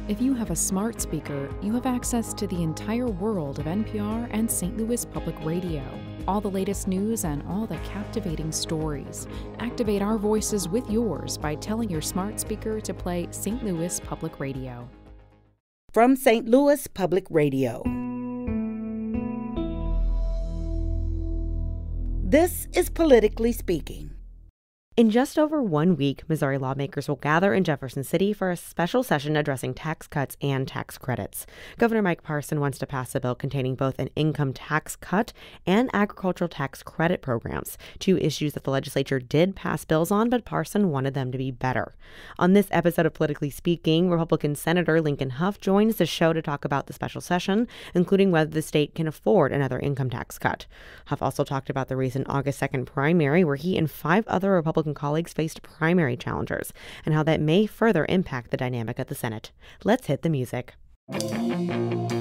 If you have a smart speaker, you have access to the entire world of NPR and St. Louis Public Radio. All the latest news and all the captivating stories. Activate our voices with yours by telling your smart speaker to play St. Louis Public Radio. From St. Louis Public Radio. This is Politically Speaking. In just over 1 week, Missouri lawmakers will gather in Jefferson City for a special session addressing tax cuts and tax credits. Governor Mike Parson wants to pass a bill containing both an income tax cut and agricultural tax credit programs, two issues that the legislature did pass bills on, but Parson wanted them to be better. On this episode of Politically Speaking, Republican Senator Lincoln Hough joins the show to talk about the special session, including whether the state can afford another income tax cut. Hough also talked about the recent August 2nd primary, where he and 5 other Republican colleagues faced primary challengers, and how that may further impact the dynamic at the Senate. Let's hit the music.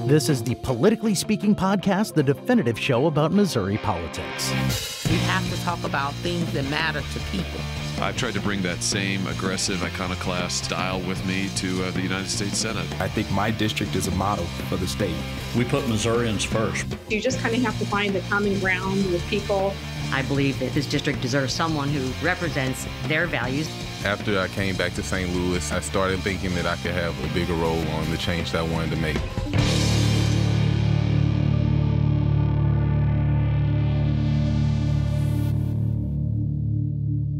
This is the Politically Speaking podcast, the definitive show about Missouri politics. We have to talk about things that matter to people. I've tried to bring that same aggressive iconoclast style with me to the United States Senate. I think my district is a model for the state. We put Missourians first. You just kind of have to find the common ground with people. I believe that this district deserves someone who represents their values. After I came back to St. Louis, I started thinking that I could have a bigger role on the change that I wanted to make.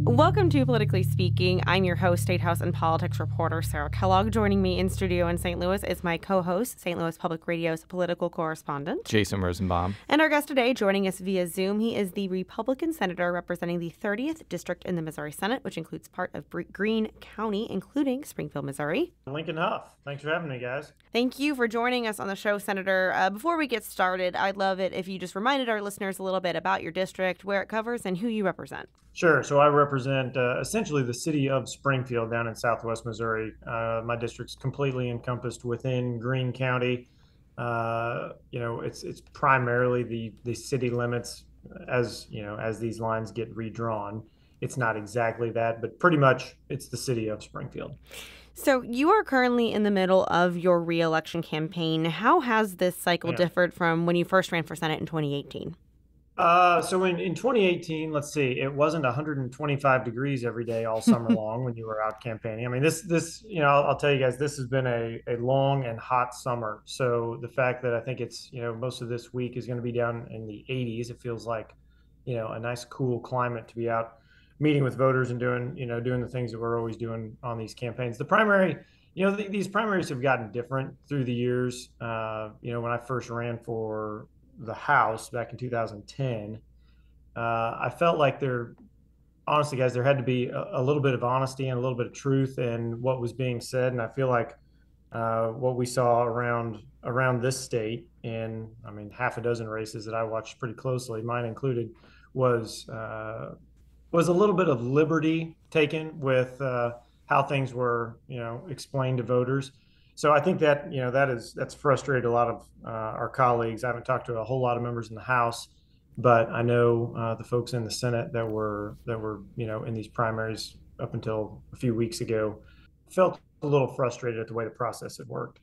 Welcome to Politically Speaking. I'm your host, State House and Politics reporter Sarah Kellogg. Joining me in studio in St. Louis is my co-host, St. Louis Public Radio's political correspondent, Jason Rosenbaum. And our guest today, joining us via Zoom, he is the Republican senator representing the 30th District in the Missouri Senate, which includes part of Greene County, including Springfield, Missouri. Lincoln Hough. Thanks for having me, guys. Thank you for joining us on the show, Senator. Before we get started, I'd love it if you just reminded our listeners a little bit about your district, where it covers, and who you represent. Sure. So I represent essentially the city of Springfield down in southwest Missouri. My district's completely encompassed within Greene County. It's primarily the city limits as these lines get redrawn. It's not exactly that, but pretty much it's the city of Springfield. So you are currently in the middle of your re-election campaign. How has this cycle differed from when you first ran for Senate in 2018? So in 2018, let's see, it wasn't 125 degrees every day all summer long when you were out campaigning. I mean, I'll tell you guys, this has been a long and hot summer. So the fact that I think it's, most of this week is going to be down in the 80s, it feels like, a nice cool climate to be out meeting with voters and doing the things that we're always doing on these campaigns. The primary, these primaries have gotten different through the years. When I first ran for the House back in 2010, I felt like honestly, guys, there had to be a little bit of honesty and a little bit of truth in what was being said. And I feel like what we saw around this state in, half a dozen races that I watched pretty closely, mine included, was a little bit of liberty taken with how things were, explained to voters. So I think that, that's frustrated a lot of our colleagues. I haven't talked to a whole lot of members in the House, but I know the folks in the Senate that were in these primaries up until a few weeks ago felt a little frustrated at the way the process had worked.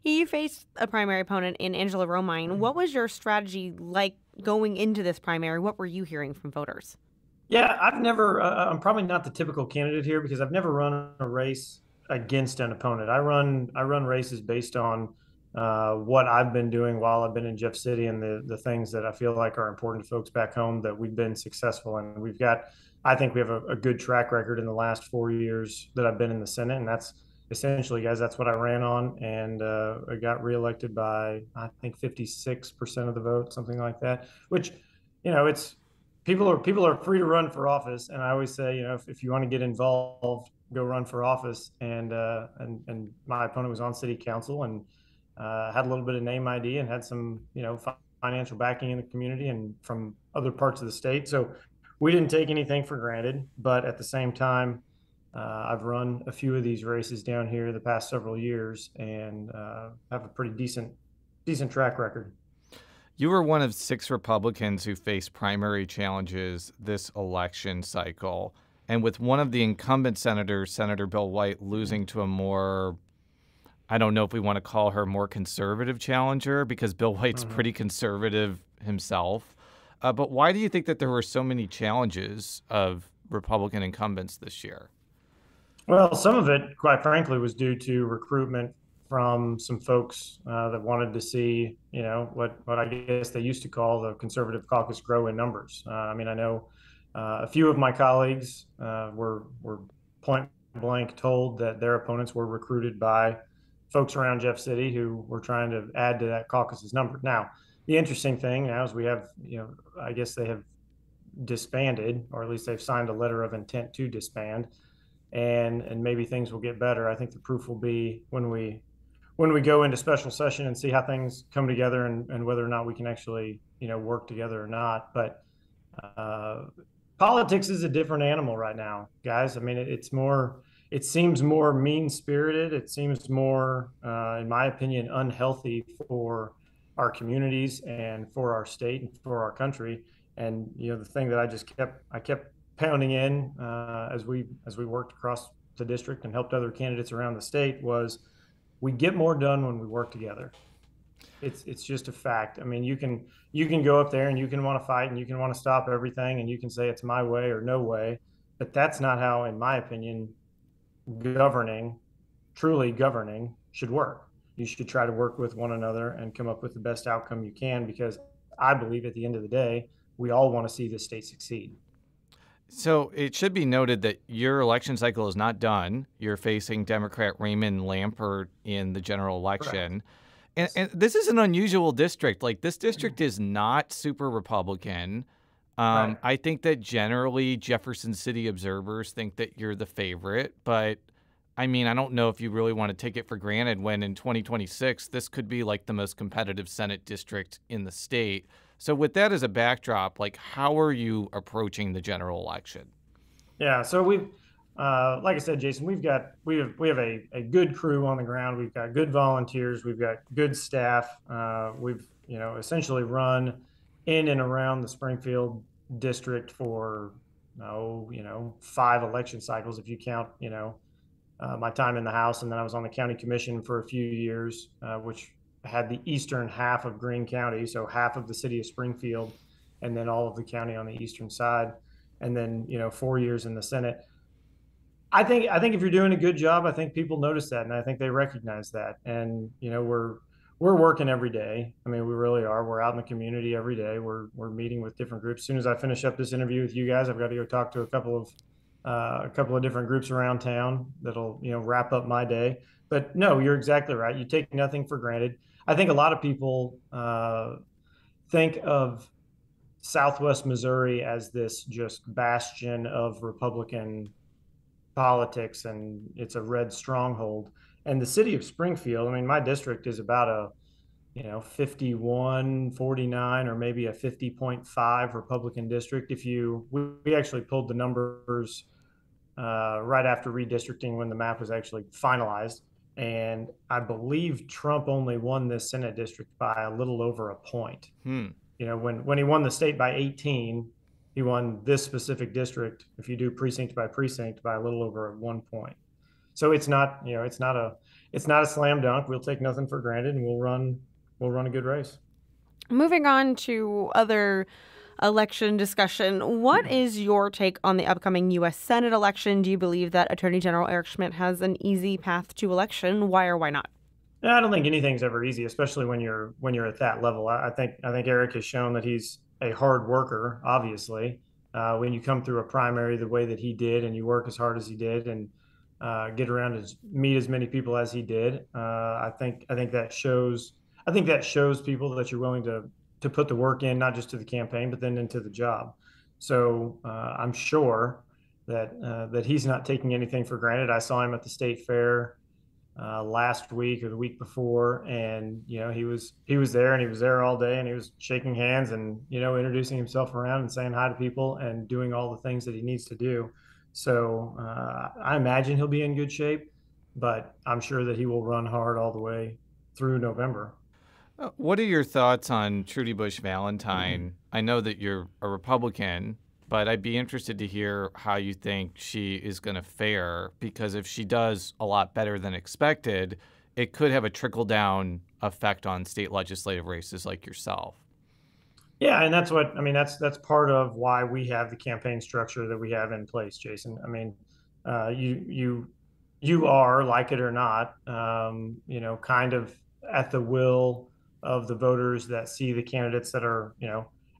You faced a primary opponent in Angela Romine. What was your strategy like going into this primary? What were you hearing from voters? Yeah, I'm probably not the typical candidate here because I've never run a race against an opponent. I run races based on what I've been doing while I've been in Jeff City and the things that I feel like are important to folks back home that we've been successful in. I think we have a good track record in the last 4 years that I've been in the Senate, and that's essentially, guys, that's what I ran on, and I got reelected by, I think, 56% of the vote, something like that, which, it's people are free to run for office. And I always say, if you want to get involved, go run for office. And my opponent was on city council and had a little bit of name ID and had some, financial backing in the community and from other parts of the state. So we didn't take anything for granted, but at the same time, I've run a few of these races down here the past several years and have a pretty decent track record. You were one of 6 Republicans who faced primary challenges this election cycle. And with one of the incumbent senators, Senator Bill White, losing to a more I don't know if we want to call her more conservative challenger because Bill White's pretty conservative himself. But why do you think that there were so many challenges of Republican incumbents this year? Well, some of it, quite frankly, was due to recruitment from some folks that wanted to see, what I guess they used to call the conservative caucus grow in numbers. I know a few of my colleagues were point blank told that their opponents were recruited by folks around Jeff City who were trying to add to that caucus's number. Now, the interesting thing now is we have, I guess they have disbanded, or at least they've signed a letter of intent to disband, and maybe things will get better. I think the proof will be when we go into special session and see how things come together and whether or not we can actually, work together or not. But politics is a different animal right now, guys. I mean, it seems more mean-spirited. It seems more, in my opinion, unhealthy for our communities and for our state and for our country. And, the thing that I kept pounding in as we worked across the district and helped other candidates around the state was we get more done when we work together. It's just a fact. I mean, you can go up there and you can want to fight and you can want to stop everything and you can say it's my way or no way, but that's not how, in my opinion, truly governing should work. You should try to work with one another and come up with the best outcome you can, because I believe at the end of the day, we all want to see the state succeed. So it should be noted that your election cycle is not done. You're facing Democrat Raymond Lampert in the general election. And this is an unusual district. Like, this district is not super Republican. Right. I think that generally Jefferson City observers think that you're the favorite. But, I mean, I don't know if you really want to take it for granted when in 2026, this could be like the most competitive Senate district in the state. So with that as a backdrop, like, how are you approaching the general election? Yeah, so we've, like I said, Jason, we have a good crew on the ground. We've got good volunteers. We've got good staff. We've, essentially run in and around the Springfield district for, 5 election cycles, if you count, my time in the House. And then I was on the county commission for a few years, which had the eastern half of Greene County, so half of the city of Springfield, and then all of the county on the eastern side, and then 4 years in the Senate. I think if you're doing a good job, I think people notice that, and I think they recognize that. And we're working every day. I mean, we really are. We're out in the community every day. We're meeting with different groups. As soon as I finish up this interview with you guys, I've got to go talk to a couple of different groups around town that'll wrap up my day. But no, you're exactly right. You take nothing for granted. I think a lot of people think of Southwest Missouri as this just bastion of Republican politics, and it's a red stronghold. And the city of Springfield, I mean, my district is about a 51-49 or maybe a 50.5 Republican district. We actually pulled the numbers right after redistricting when the map was actually finalized. And I believe Trump only won this Senate district by a little over a point. When he won the state by 18, he won this specific district, if you do precinct by precinct, by a little over 1 point. So it's not a slam dunk. We'll take nothing for granted, and we'll run a good race. Moving on to other election discussion, what is your take on the upcoming U.S. Senate election? Do you believe that Attorney General Eric Schmitt has an easy path to election? Why or why not? I don't think anything's ever easy, especially when you're at that level. I think Eric has shown that he's a hard worker. Obviously, when you come through a primary the way that he did, and you work as hard as he did, and get around and meet as many people as he did, I think that shows. I think that shows people that you're willing to put the work in, not just to the campaign, but then into the job. So I'm sure that he's not taking anything for granted. I saw him at the state fair last week or the week before, and he was there, and he was there all day, and he was shaking hands and introducing himself around and saying hi to people and doing all the things that he needs to do. So I imagine he'll be in good shape, but I'm sure that he will run hard all the way through November. What are your thoughts on Trudy Busch Valentine? I know that you're a Republican, but I'd be interested to hear how you think she is going to fare, because if she does a lot better than expected, it could have a trickle-down effect on state legislative races like yourself. Yeah, and that's what I mean. That's part of why we have the campaign structure that we have in place, Jason. I mean, you are, like it or not, kind of at the will of the voters that see the candidates that are,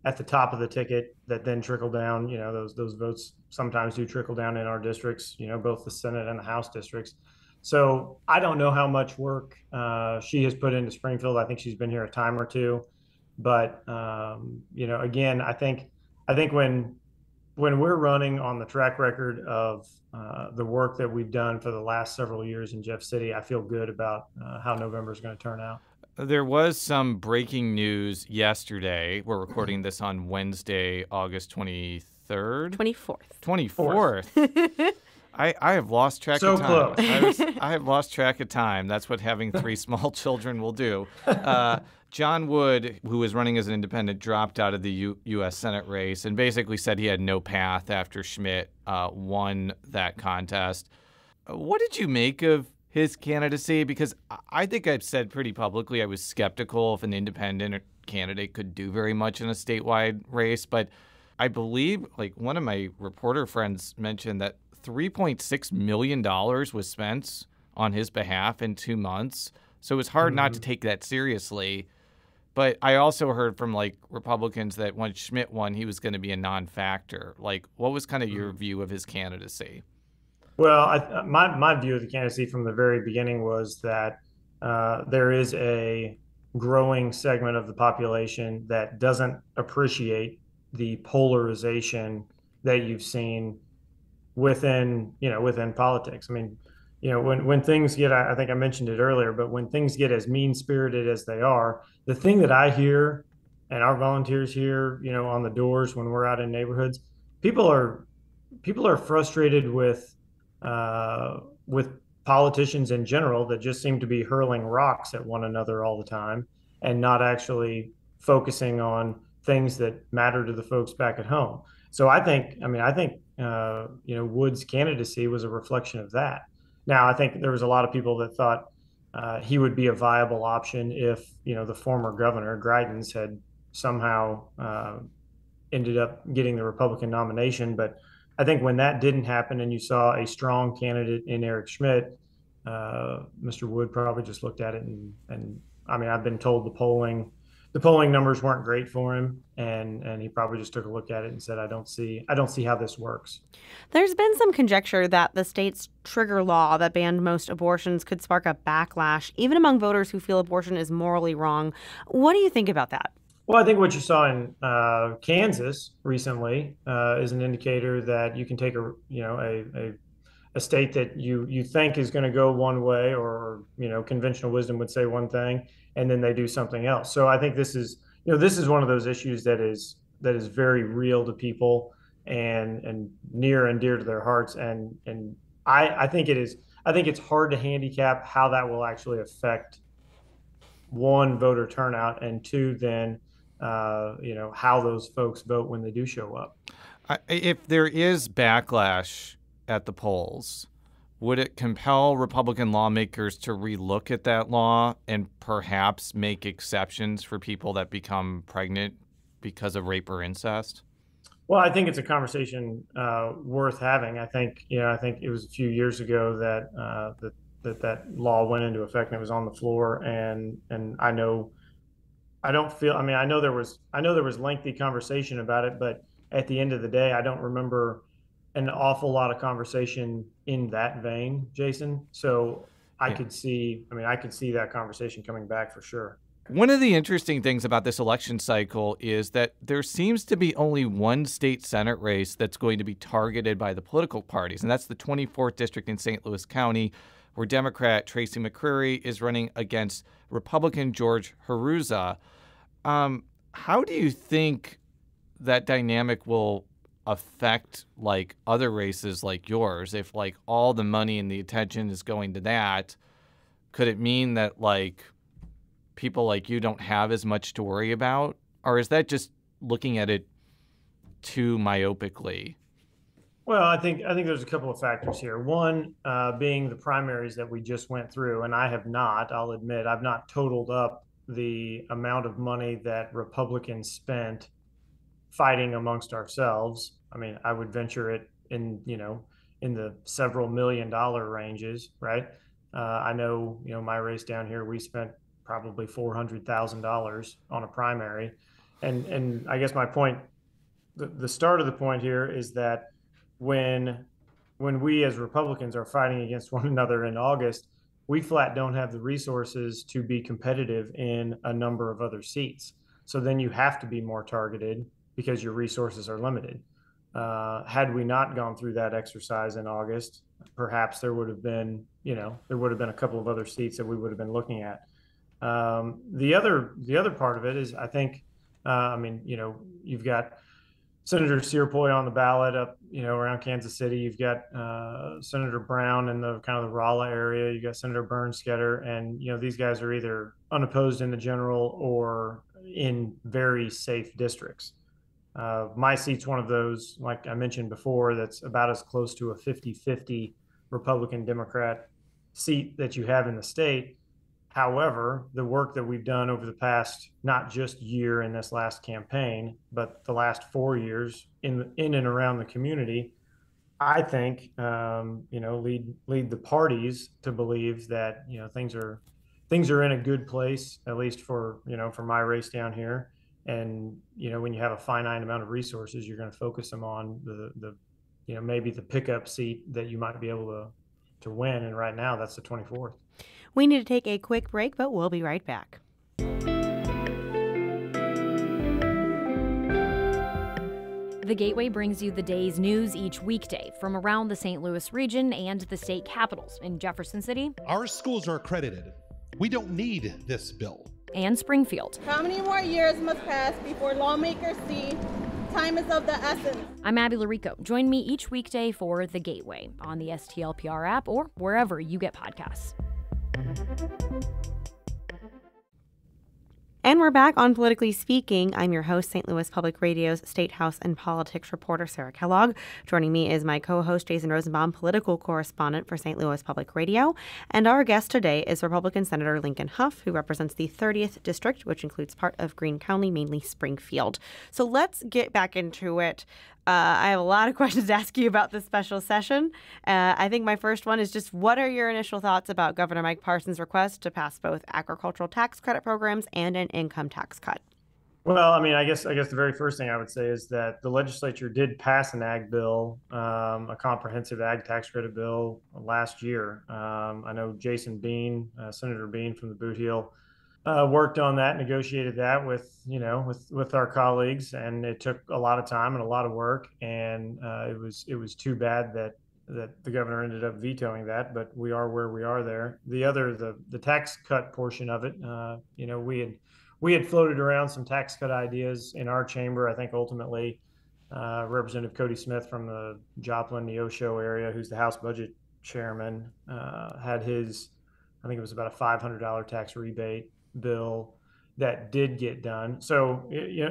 at the top of the ticket that then trickle down. Those votes sometimes do trickle down in our districts, both the Senate and the House districts. So I don't know how much work she has put into Springfield. I think she's been here a time or two. But again, I think when we're running on the track record of the work that we've done for the last several years in Jeff City, I feel good about how November is going to turn out. There was some breaking news yesterday. We're recording this on Wednesday, August 23rd? 24th. I have lost track of time. Close. I have lost track of time. That's what having 3 small children will do. John Wood, who was running as an independent, dropped out of the U.S. Senate race and basically said he had no path after Schmidt won that contest. What did you make of his candidacy? Because I think I've said pretty publicly I was skeptical if an independent candidate could do very much in a statewide race. But I believe, one of my reporter friends mentioned that $3.6 million was spent on his behalf in 2 months. So it was hard not to take that seriously. But I also heard from Republicans that when Schmidt won, he was going to be a non-factor. What was kind of your view of his candidacy? Well, my view of the candidacy from the very beginning was that there is a growing segment of the population that doesn't appreciate the polarization that you've seen within politics. I mean, when things get, I think I mentioned it earlier, but when things get as mean-spirited as they are, the thing that I hear and our volunteers hear, on the doors when we're out in neighborhoods, people are frustrated with politicians in general that just seem to be hurling rocks at one another all the time and not actually focusing on things that matter to the folks back at home. So I think Wood's candidacy was a reflection of that. Now, I think there was a lot of people that thought he would be a viable option if, the former governor, Greitens, had somehow ended up getting the Republican nomination. But I think when that didn't happen and you saw a strong candidate in Eric Schmidt, Mr. Wood probably just looked at it and I mean, I've been told the polling numbers weren't great for him, and he probably just took a look at it and said, I don't see how this works. There's been some conjecture that the state's trigger law that banned most abortions could spark a backlash, even among voters who feel abortion is morally wrong. What do you think about that? Well, I think what you saw in Kansas recently is an indicator that you can take a state that you think is going to go one way, or conventional wisdom would say one thing, and then they do something else. So I think this is one of those issues that is very real to people and near and dear to their hearts. And I think it is. I think it's hard to handicap how that will actually affect, one, voter turnout, and two, then how those folks vote when they do show up. If there is backlash at the polls, would it compel Republican lawmakers to relook at that law and perhaps make exceptions for people that become pregnant because of rape or incest? Well, I think it's a conversation worth having. I think it was a few years ago that that law went into effect and it was on the floor, and I know there was lengthy conversation about it, but at the end of the day, I don't remember an awful lot of conversation in that vein, Jason. So I could see that conversation coming back for sure. One of the interesting things about this election cycle is that there seems to be only one state Senate race that's going to be targeted by the political parties, and that's the 24th district in St. Louis County, where Democrat Tracy McCreary is running against Republican George Haruza. How do you think that dynamic will affect other races like yours? If all the money and the attention is going to that, could it mean that people like you don't have as much to worry about? Or is that just looking at it too myopically? Well, I think there's a couple of factors here. One being the primaries that we just went through, and I'll admit, I've not totaled up the amount of money that Republicans spent fighting amongst ourselves. I mean, I would venture it in the several $1 million ranges, right? I know, my race down here, we spent probably $400,000 on a primary, and I guess my point, the start of the point here is that when we as Republicans are fighting against one another in August, we flat don't have the resources to be competitive in a number of other seats. So then you have to be more targeted because your resources are limited. Had we not gone through that exercise in August, perhaps there would have been a couple of other seats that we would have been looking at. The other part of it is, I think, you've got Senator Searpoy on the ballot up, around Kansas City. You've got Senator Brown in the kind of the Rolla area. You got Senator Bernskoetter, and these guys are either unopposed in the general or in very safe districts. My seat's one of those, like I mentioned before, that's about as close to a 50-50 Republican-Democrat seat that you have in the state. However, the work that we've done over the past, not just year in this last campaign, but the last 4 years in and around the community, I think, lead the parties to believe that, things are in a good place, at least for my race down here. And, when you have a finite amount of resources, you're going to focus them on the maybe the pickup seat that you might be able to win. And right now that's the 24th. We need to take a quick break, but we'll be right back. The Gateway brings you the day's news each weekday from around the St. Louis region and the state capitals in Jefferson City. Our schools are accredited. We don't need this bill. And Springfield. How many more years must pass before lawmakers see time is of the essence? I'm Abby Larico. Join me each weekday for The Gateway on the STLPR app or wherever you get podcasts. And we're back on Politically Speaking. I'm your host, St. Louis Public Radio's State House and Politics reporter, Sarah Kellogg. Joining me is my co-host, Jason Rosenbaum, political correspondent for St. Louis Public Radio. And our guest today is Republican Senator Lincoln Hough, who represents the 30th District, which includes part of Greene County, mainly Springfield. So let's get back into it. I have a lot of questions to ask you about this special session. I think my first one is just, what are your initial thoughts about Governor Mike Parson's request to pass both agricultural tax credit programs and an income tax cut? Well, I guess the very first thing I would say is that the legislature did pass an ag bill, a comprehensive ag tax credit bill last year. I know Jason Bean, Senator Bean from the Boot Heel, worked on that, negotiated that with our colleagues, and it took a lot of time and a lot of work. And it was too bad that the governor ended up vetoing that, but we are where we are there. The tax cut portion of it, we had floated around some tax cut ideas in our chamber. I think ultimately Representative Cody Smith from the Joplin, Neosho area, who's the House Budget Chairman, had his, I think it was about a $500 tax rebate bill that did get done. So,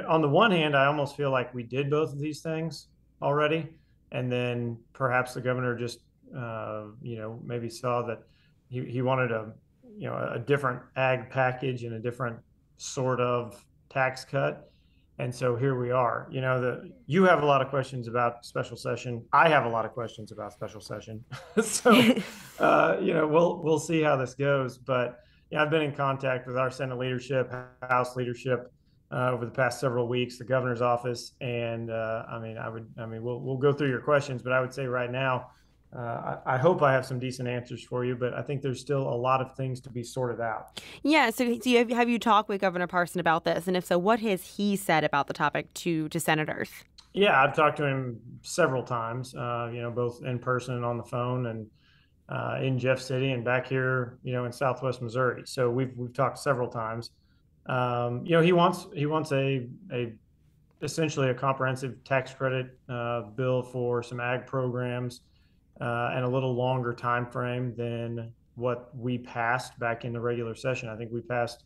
on the one hand, I almost feel like we did both of these things already, and then perhaps the governor just, maybe saw that he wanted a different ag package and a different sort of tax cut. And so here we are. You have a lot of questions about special session. I have a lot of questions about special session. So, we'll see how this goes. But I've been in contact with our Senate leadership, House leadership over the past several weeks, the governor's office, and we'll go through your questions, but I would say right now, I hope I have some decent answers for you, but I think there's still a lot of things to be sorted out. Yeah. So have you talked with Governor Parson about this? And if so, what has he said about the topic to senators? Yeah, I've talked to him several times, both in person and on the phone, and in Jeff City and back here, in Southwest Missouri. So we've talked several times. He wants essentially a comprehensive tax credit bill for some ag programs and a little longer time frame than what we passed back in the regular session. I think we passed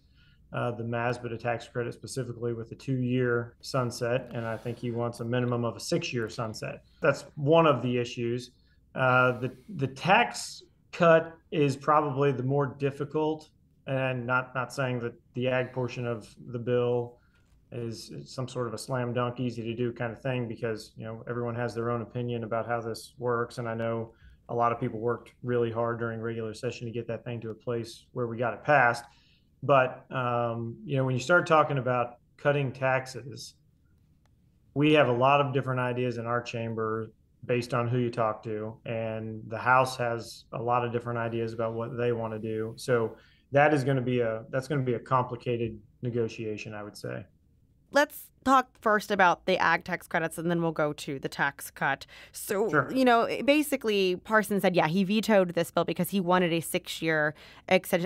the MASBA tax credit specifically with a 2-year sunset, and I think he wants a minimum of a 6-year sunset. That's one of the issues. The tax cut is probably the more difficult, and not saying that the ag portion of the bill is some sort of a slam dunk, easy to do kind of thing, because everyone has their own opinion about how this works, and I know a lot of people worked really hard during regular session to get that thing to a place where we got it passed. But when you start talking about cutting taxes, we have a lot of different ideas in our chamber based on who you talk to, and the House has a lot of different ideas about what they want to do. So that's going to be a complicated negotiation, I would say. Let's talk first about the ag tax credits, and then we'll go to the tax cut. So, sure. Basically, Parsons said, he vetoed this bill because he wanted a 6-year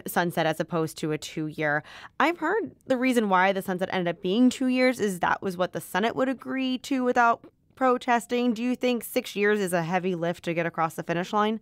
sunset as opposed to a 2-year. I've heard the reason why the sunset ended up being 2 years is that was what the Senate would agree to without protesting. Do you think 6 years is a heavy lift to get across the finish line?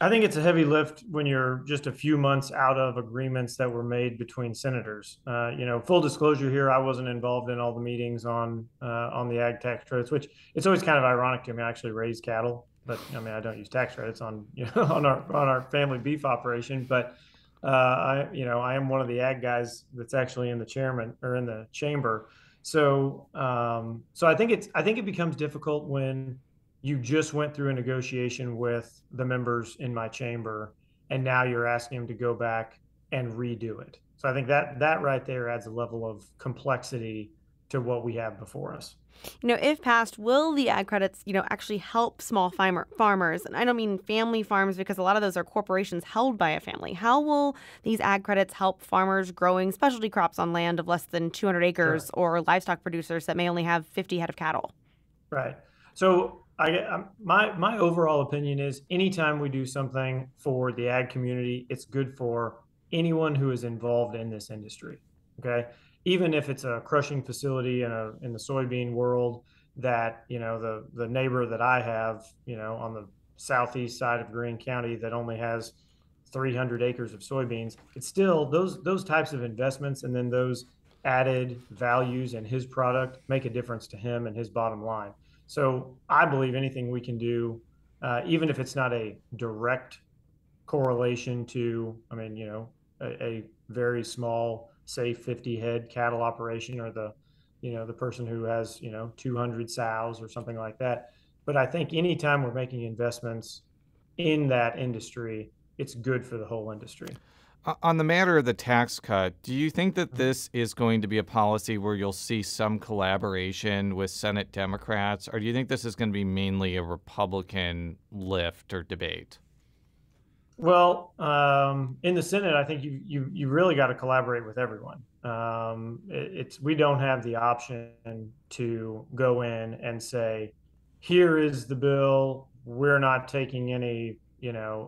I think it's a heavy lift when you're just a few months out of agreements that were made between senators. Full disclosure here, I wasn't involved in all the meetings on the ag tax credits, which it's always kind of ironic to me. I actually raise cattle, but I don't use tax credits on on our family beef operation. But I am one of the ag guys that's actually in the chamber. So I think it becomes difficult when you just went through a negotiation with the members in my chamber, and now you're asking them to go back and redo it. So I think that right there adds a level of complexity to what we have before us. If passed, will the ag credits, actually help small farmers? And I don't mean family farms, because a lot of those are corporations held by a family. How will these ag credits help farmers growing specialty crops on land of less than 200 acres or livestock producers that may only have 50 head of cattle? Right. So my overall opinion is anytime we do something for the ag community, it's good for anyone who is involved in this industry. Okay. Even if it's a crushing facility in the soybean world that, the neighbor that I have, on the southeast side of Greene County that only has 300 acres of soybeans, it's still those types of investments, and then those added values in his product make a difference to him and his bottom line. So I believe anything we can do, even if it's not a direct correlation to, a very small, say 50 head cattle operation, or the person who has, 200 sows or something like that. But I think anytime we're making investments in that industry, it's good for the whole industry. On the matter of the tax cut, do you think that this is going to be a policy where you'll see some collaboration with Senate Democrats, or do you think this is going to be mainly a Republican lift or debate? Well, in the Senate, I think you really got to collaborate with everyone. We don't have the option to go in and say, here is the bill, we're not taking any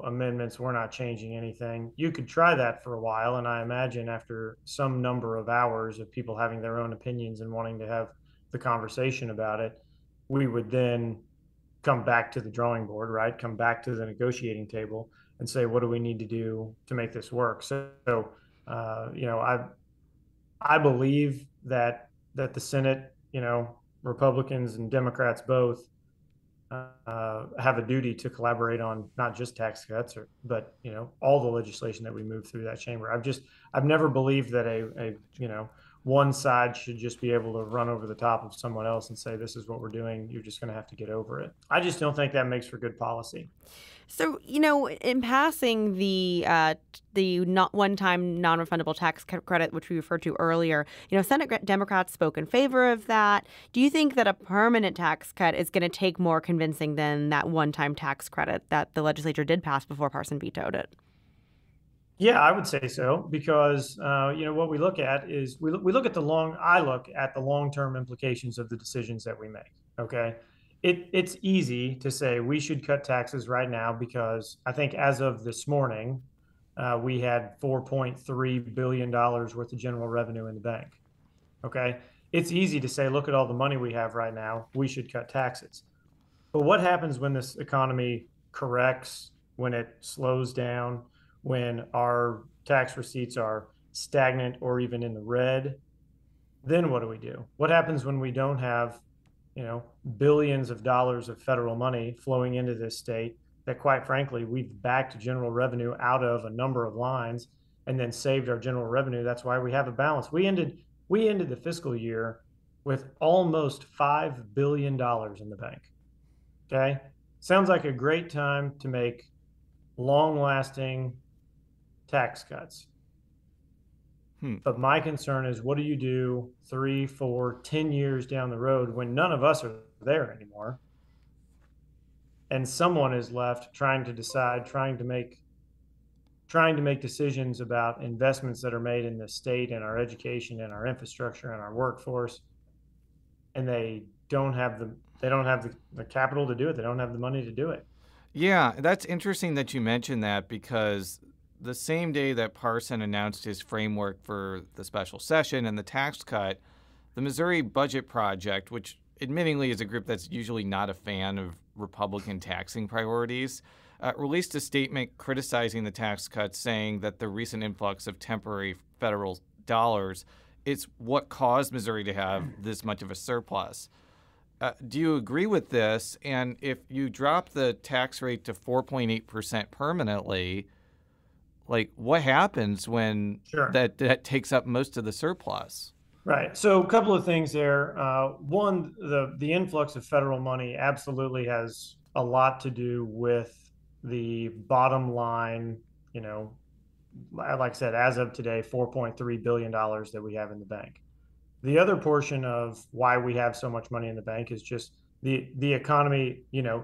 amendments, we're not changing anything. You could try that for a while, and I imagine after some number of hours of people having their own opinions and wanting to have the conversation about it, we would then come back to the drawing board, right? Come back to the negotiating table and say, what do we need to do to make this work? So, I believe that the Senate, Republicans and Democrats both have a duty to collaborate on not just tax cuts, but all the legislation that we move through that chamber. I've never believed that a one side should just be able to run over the top of someone else and say, this is what we're doing, you're just going to have to get over it. I just don't think that makes for good policy. So, in passing the not one-time non-refundable tax credit, which we referred to earlier, Senate Democrats spoke in favor of that. Do you think that a permanent tax cut is going to take more convincing than that one-time tax credit that the legislature did pass before Parson vetoed it? Yeah, I would say so, because what we look at is I look at the long-term implications of the decisions that we make. Okay. It's easy to say we should cut taxes right now because I think as of this morning, we had $4.3 billion worth of general revenue in the bank. Okay. It's easy to say, look at all the money we have right now, we should cut taxes. But what happens when this economy corrects, when it slows down, when our tax receipts are stagnant or even in the red, then what do? What happens when we don't have, billions of dollars of federal money flowing into this state that, quite frankly, we've backed general revenue out of a number of lines and then saved our general revenue? That's why we have a balance. We ended the fiscal year with almost $5 billion in the bank. Okay? Sounds like a great time to make long-lasting tax cuts. But my concern is, what do you do 3, 4, 10 years down the road when none of us are there anymore, and someone is left trying to decide, trying to make decisions about investments that are made in the state and our education and our infrastructure and our workforce, and they don't have the capital to do it. They don't have the money to do it. Yeah, that's interesting that you mentioned that, because the same day that Parson announced his framework for the special session and the tax cut, the Missouri Budget Project, which admittingly is a group that's usually not a fan of Republican taxing priorities, released a statement criticizing the tax cuts, saying that the recent influx of temporary federal dollars is what caused Missouri to have this much of a surplus. Do you agree with this? And if you drop the tax rate to 4.8% permanently, like, what happens when that takes up most of the surplus? Right. So a couple of things there. One, the influx of federal money absolutely has a lot to do with the bottom line, like I said, as of today, $4.3 billion that we have in the bank. The other portion of why we have so much money in the bank is just the economy,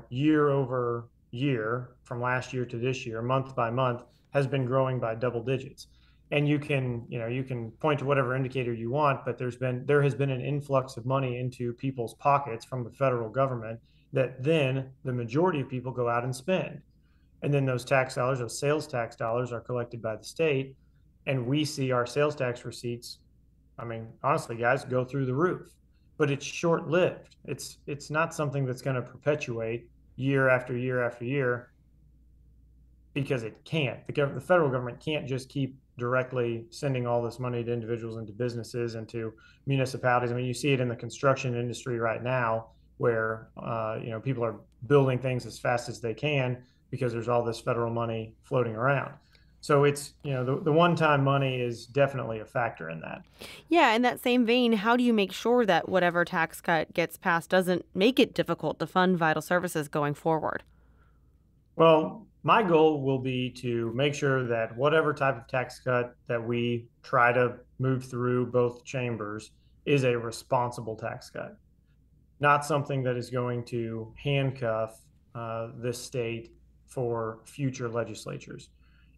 year over year, from last year to this year, month by month, has been growing by double digits. And you can point to whatever indicator you want, but there has been an influx of money into people's pockets from the federal government that then the majority of people go out and spend. And then those tax dollars, those sales tax dollars, are collected by the state, and we see our sales tax receipts, honestly, guys, go through the roof. But it's short-lived. It's not something that's going to perpetuate year after year after year, because it can't. The federal government can't just keep directly sending all this money to individuals and to businesses and to municipalities. You see it in the construction industry right now, where people are building things as fast as they can because there's all this federal money floating around. So it's, the one-time money is definitely a factor in that. Yeah, in that same vein, how do you make sure that whatever tax cut gets passed doesn't make it difficult to fund vital services going forward? Well, my goal will be to make sure that whatever type of tax cut that we try to move through both chambers is a responsible tax cut, not something that is going to handcuff this state for future legislatures.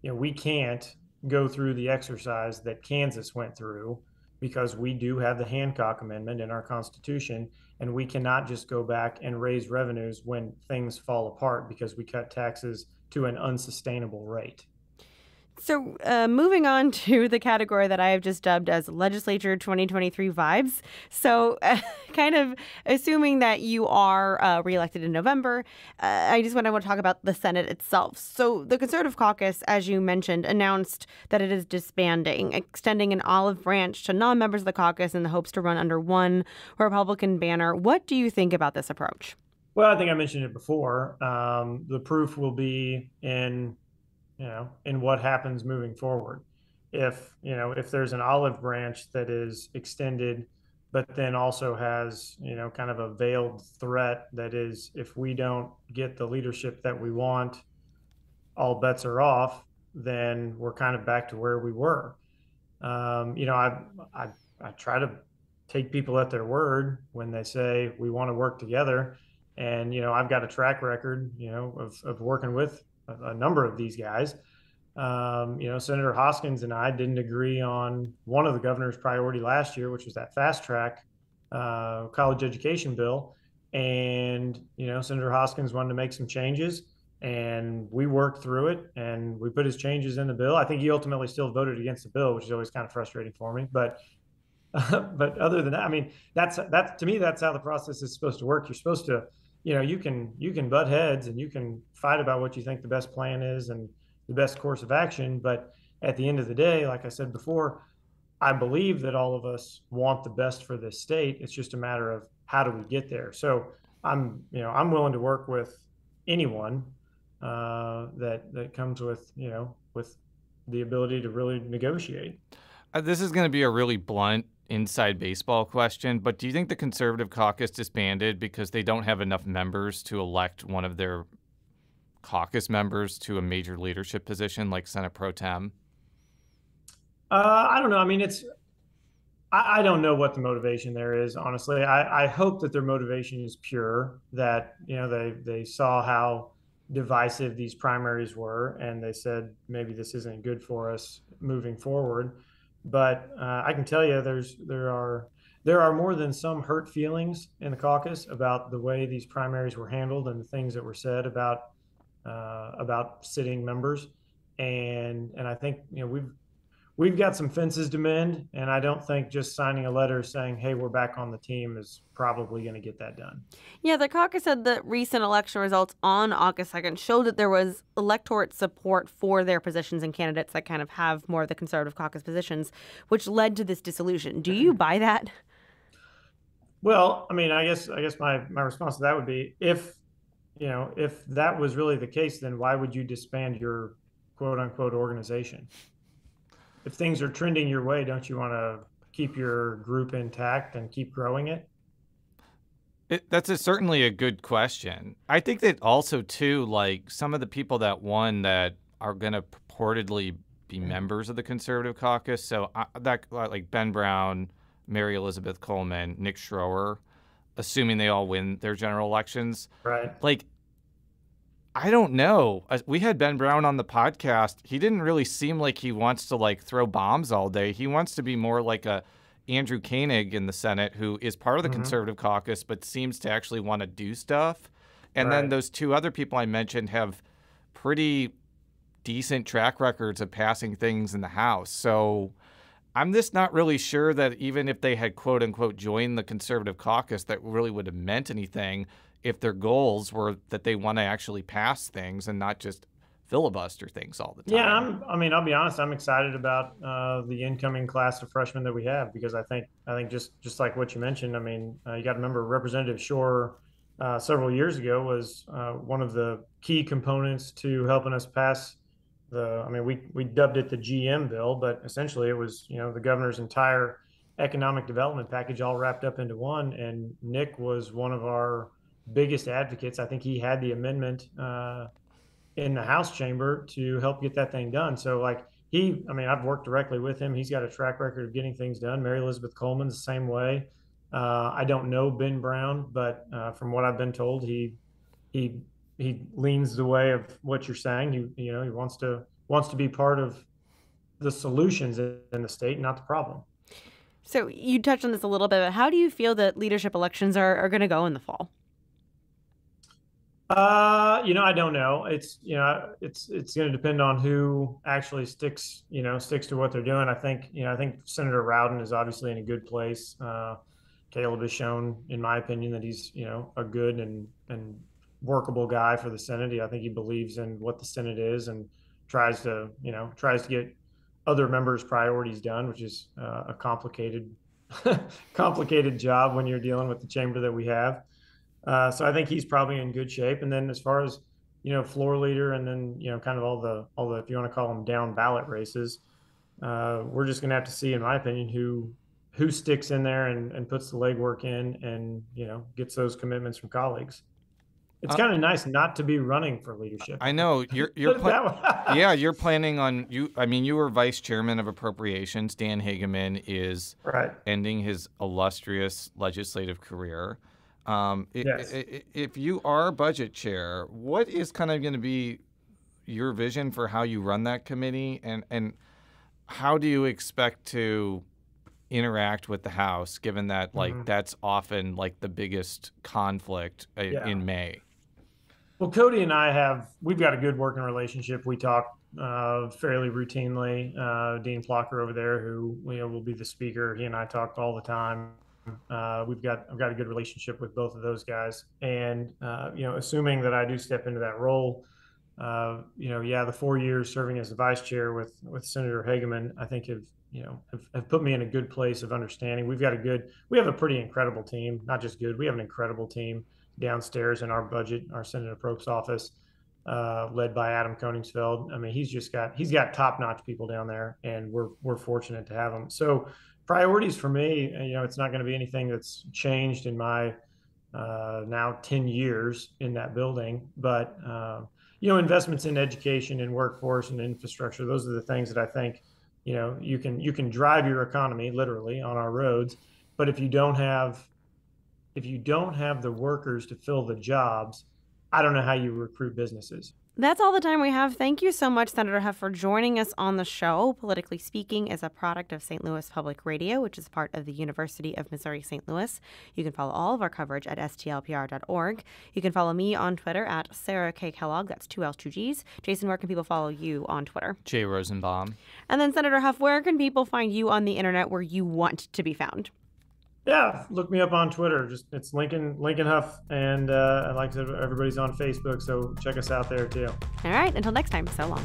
We can't go through the exercise that Kansas went through, because we do have the Hancock Amendment in our Constitution, and we cannot just go back and raise revenues when things fall apart because we cut taxes to an unsustainable rate. So moving on to the category that I have just dubbed as Legislature 2023 vibes. So kind of assuming that you are reelected in November, I just want to talk about the Senate itself. So the Conservative Caucus, as you mentioned, announced that it is disbanding, extending an olive branch to non-members of the caucus in the hopes to run under one Republican banner. What do you think about this approach? Well, I think I mentioned it before. The proof will be in what happens moving forward. If there's an olive branch that is extended, but then also has, kind of a veiled threat that is, if we don't get the leadership that we want, all bets are off, then we're kind of back to where we were. I try to take people at their word when they say we want to work together. And, I've got a track record, of working with a number of these guys. Senator Hoskins and I didn't agree on one of the governor's priority last year, which was that fast track college education bill. And, Senator Hoskins wanted to make some changes, and we worked through it, and we put his changes in the bill. I think he ultimately still voted against the bill, which is always kind of frustrating for me. But other than that, that's to me, that's how the process is supposed to work. You're supposed to, you can butt heads and you can fight about what you think the best plan is and the best course of action, but at the end of the day, like I said before, I believe that all of us want the best for this state. It's just a matter of how do we get there. So I'm willing to work with anyone that comes with with the ability to really negotiate. This is going to be a really blunt inside baseball question, but do you think the Conservative Caucus disbanded because they don't have enough members to elect one of their caucus members to a major leadership position like Senate Pro Tem? I don't know. I mean, I don't know what the motivation there is, honestly. I hope that their motivation is pure, that, they saw how divisive these primaries were, and they said, maybe this isn't good for us moving forward. But I can tell you there are more than some hurt feelings in the caucus about the way these primaries were handled and the things that were said about sitting members. And I think, we've got some fences to mend, and I don't think just signing a letter saying, hey, we're back on the team is probably going to get that done. Yeah, the caucus said that recent election results on August 2nd showed that there was electorate support for their positions and candidates that kind of have more of the Conservative Caucus positions, which led to this dissolution. Do you buy that? Well, I mean, I guess my response to that would be, if that was really the case, then why would you disband your quote unquote organization? If things are trending your way, don't you want to keep your group intact and keep growing it? That's certainly a good question. I think that also, too, like some of the people that won that are going to purportedly be members of the Conservative Caucus, so like Ben Brown, Mary Elizabeth Coleman, Nick Schroer, assuming they all win their general elections. Right. Like, I don't know. We had Ben Brown on the podcast. He didn't really seem like he wants to like throw bombs all day. He wants to be more like a Andrew Koenig in the Senate, who is part of the Conservative Caucus, but seems to actually want to do stuff. And then those two other people I mentioned have pretty decent track records of passing things in the House. So I'm just not really sure that even if they had quote unquote joined the Conservative Caucus, that really would have meant anything if their goals were that they want to actually pass things and not just filibuster things all the time. Yeah, I'll be honest, I'm excited about the incoming class of freshmen that we have, because I think just like what you mentioned, I mean, you got to remember Representative Schroer several years ago was one of the key components to helping us pass we dubbed it the GM bill, but essentially it was, the governor's entire economic development package all wrapped up into one. And Nick was one of our biggest advocates. I think he had the amendment in the House chamber to help get that thing done. So I've worked directly with him. He's got a track record of getting things done. Mary Elizabeth Coleman's the same way. I don't know Ben Brown, but from what I've been told, he leans the way of what you're saying. He wants to be part of the solutions in the state, not the problem. So you touched on this a little bit, but how do you feel that leadership elections are going to go in the fall? I don't know. It's going to depend on who actually sticks to what they're doing. I think Senator Rowden is obviously in a good place. Caleb has shown, in my opinion, that he's, a good and workable guy for the Senate. I think he believes in what the Senate is and tries to get other members' priorities done, which is a complicated job when you're dealing with the chamber that we have. So I think he's probably in good shape. And then as far as, floor leader and then, kind of all the, if you want to call them down ballot races, we're just going to have to see, in my opinion, who sticks in there and puts the legwork in and, gets those commitments from colleagues. It's kind of nice not to be running for leadership. I know you're you're planning on you were vice chairman of appropriations. Dan Hageman is ending his illustrious legislative career. Yes. If you are budget chair, what is kind of going to be your vision for how you run that committee, and how do you expect to interact with the House, given that that's often the biggest conflict in May? Well, Cody and we've got a good working relationship. We talk fairly routinely. Dean Plocker over there, who will be the speaker, he and I talk all the time. I've got a good relationship with both of those guys, and assuming that I do step into that role, the 4 years serving as the vice chair with Senator Hageman, I think have put me in a good place of understanding. We have a pretty incredible team, not just good. We have an incredible team downstairs in our budget, our Senator Probst's office, led by Adam Koningsfeld. I mean, he's got top-notch people down there, and we're fortunate to have them. So priorities for me, it's not going to be anything that's changed in my now 10 years in that building, but investments in education and workforce and infrastructure, those are the things that I think, you can drive your economy literally on our roads, but if you don't have the workers to fill the jobs, I don't know how you recruit businesses. That's all the time we have. Thank you so much, Senator Huff, for joining us on the show. Politically Speaking is a product of St. Louis Public Radio, which is part of the University of Missouri-St. Louis. You can follow all of our coverage at stlpr.org. You can follow me on Twitter at Sarah K. Kellogg. That's 2 L's, 2 G's. Jason, where can people follow you on Twitter? Jay Rosenbaum. And then, Senator Huff, where can people find you on the internet where you want to be found? Yeah, look me up on Twitter. It's Lincoln Huff, and like I said, everybody's on Facebook, so check us out there too. All right, until next time, so long.